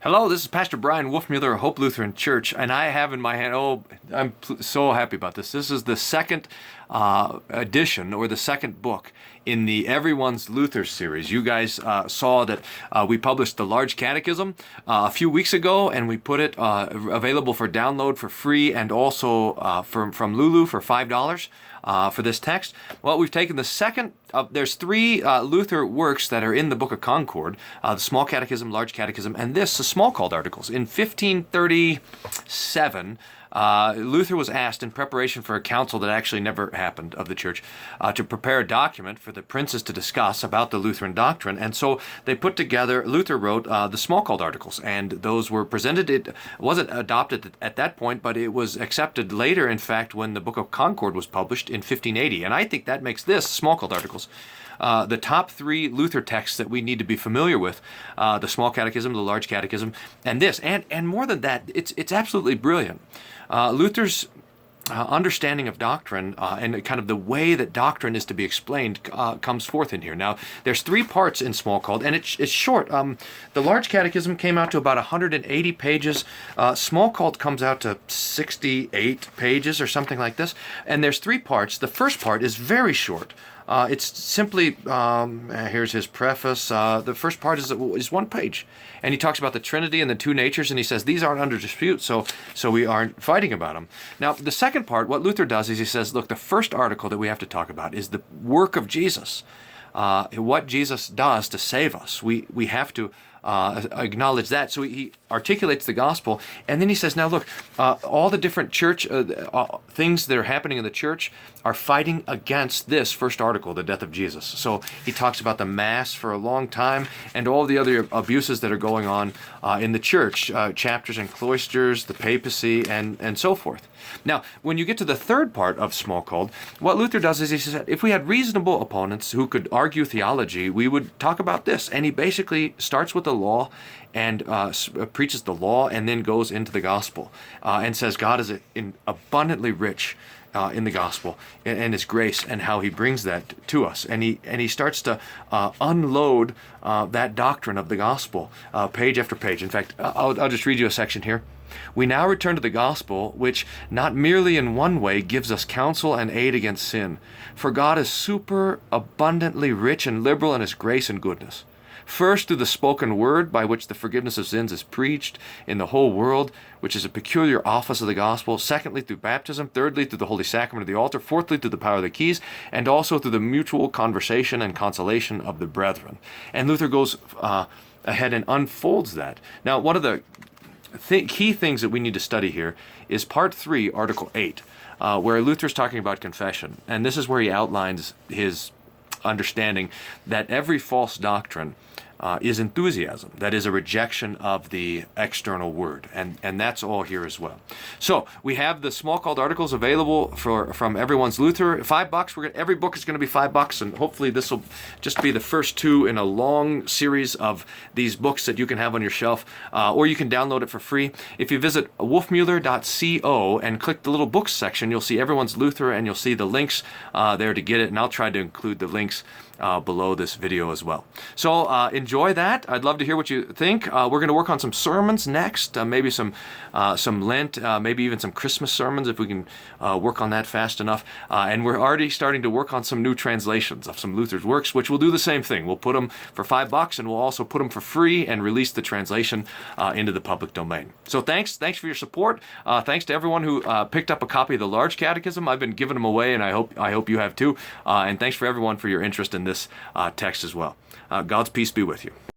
Hello, this is Pastor Brian Wolfmueller of Hope Lutheran Church, and I have in my hand, I'm so happy about this. This is the second edition, or the second book in the Everyone's Luther series. You guys saw that we published the Large Catechism a few weeks ago, and we put it available for download for free, and also from Lulu for $5 for this text. Well, we've taken the second. There's three Luther works that are in the Book of Concord: the Small Catechism, Large Catechism, and this, the Smalcald Articles. In 1537, Luther was asked, in preparation for a council that actually never happened of the church, to prepare a document for the princes to discuss about the Lutheran doctrine. And so they put together, Luther wrote the Smalcald Articles, and those were presented. It wasn't adopted at that point, but it was accepted later, in fact, when the Book of Concord was published in 1580. And I think that makes this, Smalcald Articles, the top three Luther texts that we need to be familiar with: the Small Catechism, the Large Catechism, and this. And more than that, it's absolutely brilliant. Luther's understanding of doctrine and kind of the way that doctrine is to be explained comes forth in here. Now, there's three parts in Smalcald, and it's short. The Large Catechism came out to about 180 pages. Smalcald comes out to 68 pages or something like this. And there's three parts. The first part is very short. It's simply, here's his preface. The first part is one page. And he talks about the Trinity and the two natures, and he says these aren't under dispute, so we aren't fighting about them. Now, the second part, what Luther does is he says, look, the first article that we have to talk about is the work of Jesus, what Jesus does to save us. We have to acknowledge that. So he articulates the gospel, and then he says, now look, all the different church things that are happening in the church are fighting against this first article, the death of Jesus. So he talks about the Mass for a long time and all the other abuses that are going on in the church, chapters and cloisters, the papacy, and so forth. Now, when you get to the third part of Smalcald, what Luther does is he says, if we had reasonable opponents who could argue theology, we would talk about this. And he basically starts with the law and preaches the law, and then goes into the gospel and says God is abundantly rich in the gospel and his grace, and how he brings that to us. And he starts to unload that doctrine of the gospel page after page. In fact, I'll just read you a section here. We now return to the gospel, which not merely in one way gives us counsel and aid against sin, for God is super abundantly rich and liberal in his grace and goodness. First, through the spoken word, by which the forgiveness of sins is preached in the whole world, which is a peculiar office of the gospel. Secondly, through baptism. Thirdly, through the holy sacrament of the altar. Fourthly, through the power of the keys, and also through the mutual conversation and consolation of the brethren. And Luther goes ahead and unfolds that. Now, one of the key things that we need to study here is Part 3, Article 8, where Luther's talking about confession. And this is where he outlines his understanding that every false doctrine is enthusiasm, that is a rejection of the external word, and that's all here as well. So we have the Smalcald Articles available from Everyone's Luther, $5. Every book is going to be $5, and hopefully this will just be the first two in a long series of these books that you can have on your shelf, or you can download it for free. If you visit wolfmueller.co and click the little books section, you'll see Everyone's Luther, and you'll see the links there to get it, and I'll try to include the links below this video as well. So enjoy that. I'd love to hear what you think. We're going to work on some sermons next, maybe some Lent, maybe even some Christmas sermons if we can work on that fast enough. And we're already starting to work on some new translations of some Luther's works, which will do the same thing. We'll put them for $5, and we'll also put them for free and release the translation into the public domain. So thanks for your support. Thanks to everyone who picked up a copy of the Large Catechism. I've been giving them away, and I hope you have too. And thanks for everyone for your interest in this text as well. God's peace be with you.